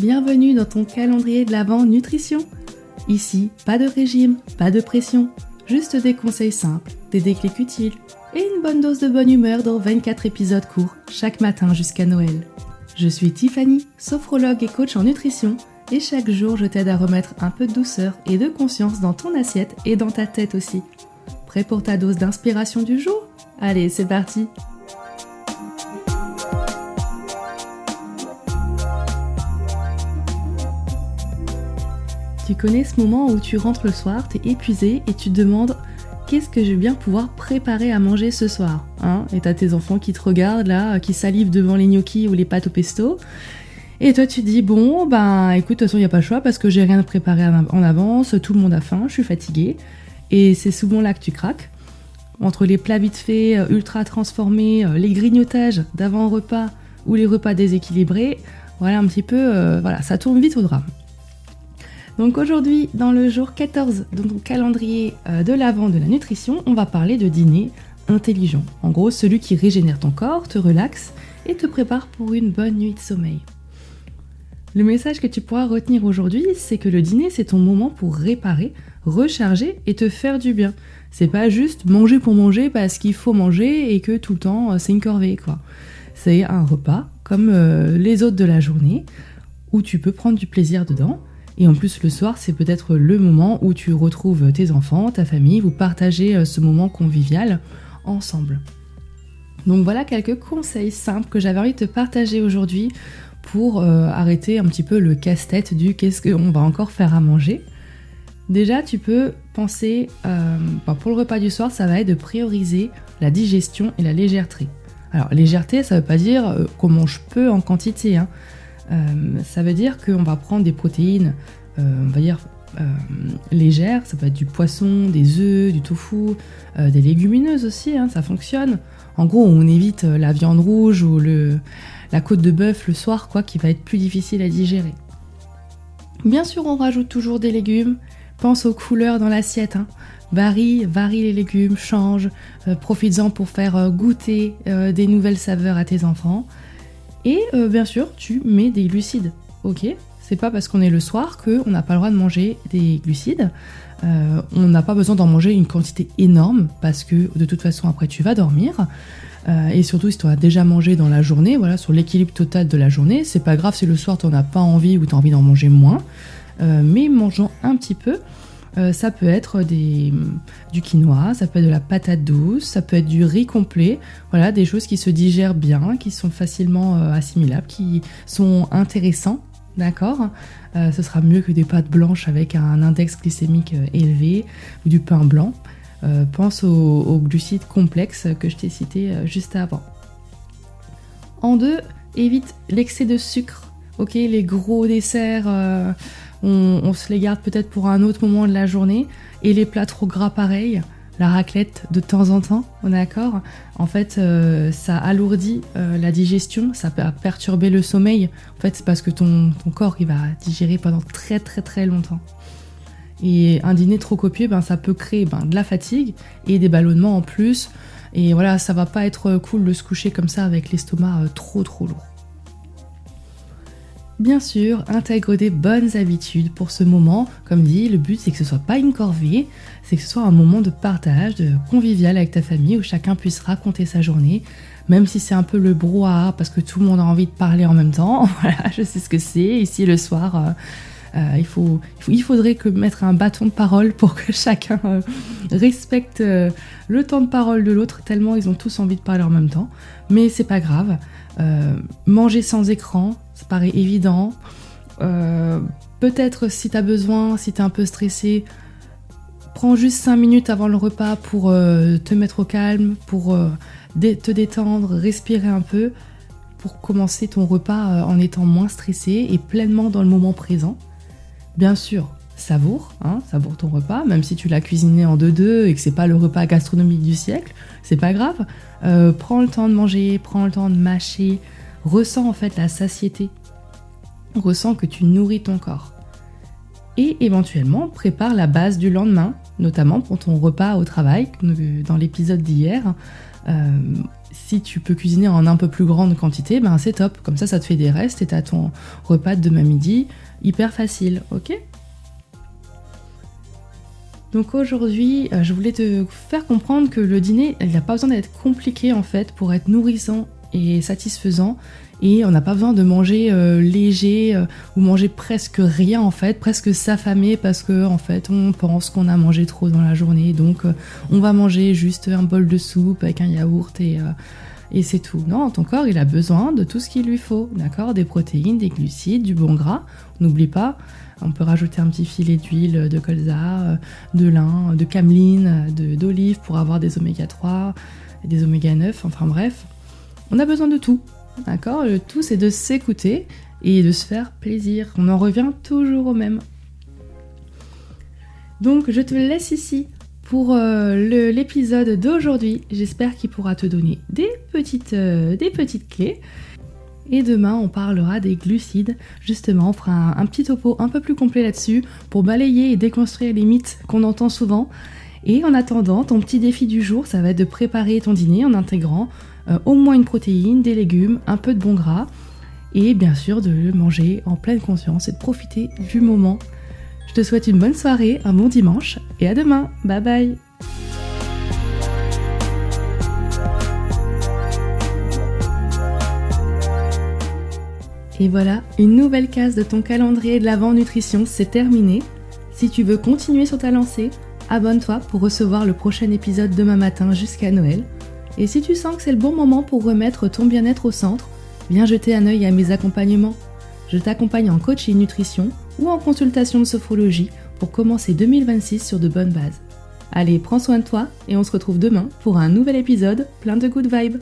Bienvenue dans ton calendrier de l'Avent nutrition. Ici, pas de régime, pas de pression, juste des conseils simples, des déclics utiles et une bonne dose de bonne humeur dans 24 épisodes courts chaque matin jusqu'à Noël. Je suis Tiffany, sophrologue et coach en nutrition et chaque jour je t'aide à remettre un peu de douceur et de conscience dans ton assiette et dans ta tête aussi. Prêt pour ta dose d'inspiration du jour ? Allez, c'est parti! Tu connais ce moment où tu rentres le soir, t'es épuisé et tu te demandes qu'est-ce que je vais bien pouvoir préparer à manger ce soir, hein ? Et t'as tes enfants qui te regardent là, qui salivent devant les gnocchis ou les pâtes au pesto. Et toi tu te dis bon écoute, de toute façon il n'y a pas le choix parce que j'ai rien préparé en avance, tout le monde a faim, je suis fatiguée. Et c'est souvent là que tu craques. Entre les plats vite faits, ultra transformés, les grignotages d'avant-repas ou les repas déséquilibrés, voilà un petit peu, ça tourne vite au drame. Donc aujourd'hui, dans le jour 14 de ton calendrier de l'Avent de la nutrition, on va parler de dîner intelligent. En gros, celui qui régénère ton corps, te relaxe et te prépare pour une bonne nuit de sommeil. Le message que tu pourras retenir aujourd'hui, c'est que le dîner, c'est ton moment pour réparer, recharger et te faire du bien. C'est pas juste manger pour manger parce qu'il faut manger et que tout le temps, c'est une corvée, quoi. C'est un repas comme les autres de la journée où tu peux prendre du plaisir dedans. Et en plus, le soir, c'est peut-être le moment où tu retrouves tes enfants, ta famille, vous partagez ce moment convivial ensemble. Donc voilà quelques conseils simples que j'avais envie de te partager aujourd'hui pour arrêter un petit peu le casse-tête du qu'est-ce qu'on va encore faire à manger. Déjà, tu peux penser, pour le repas du soir, ça va être de prioriser la digestion et la légèreté. Alors, légèreté, ça veut pas dire qu'on mange peu en quantité, hein. Ça veut dire qu'on va prendre des protéines, légères, ça peut être du poisson, des œufs, du tofu, des légumineuses aussi, hein, ça fonctionne. En gros, on évite la viande rouge ou la côte de bœuf le soir, quoi, qui va être plus difficile à digérer. Bien sûr, on rajoute toujours des légumes, pense aux couleurs dans l'assiette, hein. Varie les légumes, change, profites-en pour faire goûter des nouvelles saveurs à tes enfants. Et bien sûr, tu mets des glucides, ok ? C'est pas parce qu'on est le soir qu'on n'a pas le droit de manger des glucides. On n'a pas besoin d'en manger une quantité énorme parce que de toute façon après tu vas dormir. Et surtout si tu as déjà mangé dans la journée, voilà, sur l'équilibre total de la journée, c'est pas grave si le soir tu n'en as pas envie ou tu as envie d'en manger moins. Mais mangeons un petit peu. Ça peut être du quinoa, ça peut être de la patate douce, ça peut être du riz complet, voilà, des choses qui se digèrent bien, qui sont facilement assimilables, qui sont intéressants, d'accord ? Ce sera mieux que des pâtes blanches avec un index glycémique élevé ou du pain blanc. Pense aux glucides complexes que je t'ai cités juste avant. En 2, évite l'excès de sucre, ok ? Les gros desserts... On se les garde peut-être pour un autre moment de la journée. Et les plats trop gras pareil, la raclette de temps en temps, on est d'accord ? En fait, ça alourdit la digestion, ça peut perturber le sommeil. En fait, c'est parce que ton corps il va digérer pendant très très très longtemps. Et un dîner trop copieux, ça peut créer de la fatigue et des ballonnements en plus. Et voilà, ça va pas être cool de se coucher comme ça avec l'estomac trop lourd. Bien sûr, intègre des bonnes habitudes pour ce moment. Comme dit, le but c'est que ce soit pas une corvée, c'est que ce soit un moment de partage, de convivial avec ta famille où chacun puisse raconter sa journée, même si c'est un peu le brouhaha parce que tout le monde a envie de parler en même temps. Voilà, je sais ce que c'est. Ici le soir, il faudrait mettre un bâton de parole pour que chacun respecte le temps de parole de l'autre tellement ils ont tous envie de parler en même temps. Mais c'est pas grave. Manger sans écran, ça paraît évident. Peut-être si t'as besoin, si t'es un peu stressé, prends juste 5 minutes avant le repas pour te mettre au calme, pour te détendre, respirer un peu, pour commencer ton repas en étant moins stressé et pleinement dans le moment présent. Bien sûr, savoure ton repas, même si tu l'as cuisiné en 2-2 et que c'est pas le repas gastronomique du siècle, c'est pas grave. Prends le temps de manger, prends le temps de mâcher, ressens en fait la satiété, ressens que tu nourris ton corps. Et éventuellement, prépare la base du lendemain, notamment pour ton repas au travail, dans l'épisode d'hier. si tu peux cuisiner en un peu plus grande quantité, ben c'est top. Comme ça te fait des restes et t'as ton repas de demain midi hyper facile, ok ? Donc aujourd'hui, je voulais te faire comprendre que le dîner, il n'a pas besoin d'être compliqué en fait pour être nourrissant et satisfaisant. Et on n'a pas besoin de manger léger ou manger presque rien en fait, presque s'affamer parce que en fait on pense qu'on a mangé trop dans la journée, donc on va manger juste un bol de soupe avec un yaourt et c'est tout. Non, ton corps il a besoin de tout ce qu'il lui faut, d'accord ? Des protéines, des glucides, du bon gras. N'oublie pas, on peut rajouter un petit filet d'huile de colza, de lin, de cameline, d'olive pour avoir des oméga 3, des oméga 9, enfin bref. On a besoin de tout. D'accord ? Le tout, c'est de s'écouter et de se faire plaisir. On en revient toujours au même. Donc, je te laisse ici pour l'épisode d'aujourd'hui. J'espère qu'il pourra te donner des petites clés. Et demain, on parlera des glucides. Justement, on fera un petit topo un peu plus complet là-dessus pour balayer et déconstruire les mythes qu'on entend souvent. Et en attendant, ton petit défi du jour, ça va être de préparer ton dîner en intégrant au moins une protéine, des légumes, un peu de bon gras et bien sûr de le manger en pleine conscience et de profiter du moment. Je te souhaite une bonne soirée, un bon dimanche et à demain. Bye bye. Et voilà, une nouvelle case de ton calendrier de l'Avent Nutrition, c'est terminé. Si tu veux continuer sur ta lancée, abonne-toi pour recevoir le prochain épisode demain matin jusqu'à Noël. Et si tu sens que c'est le bon moment pour remettre ton bien-être au centre, viens jeter un œil à mes accompagnements. Je t'accompagne en coaching nutrition ou en consultation de sophrologie pour commencer 2026 sur de bonnes bases. Allez, prends soin de toi et on se retrouve demain pour un nouvel épisode plein de good vibes.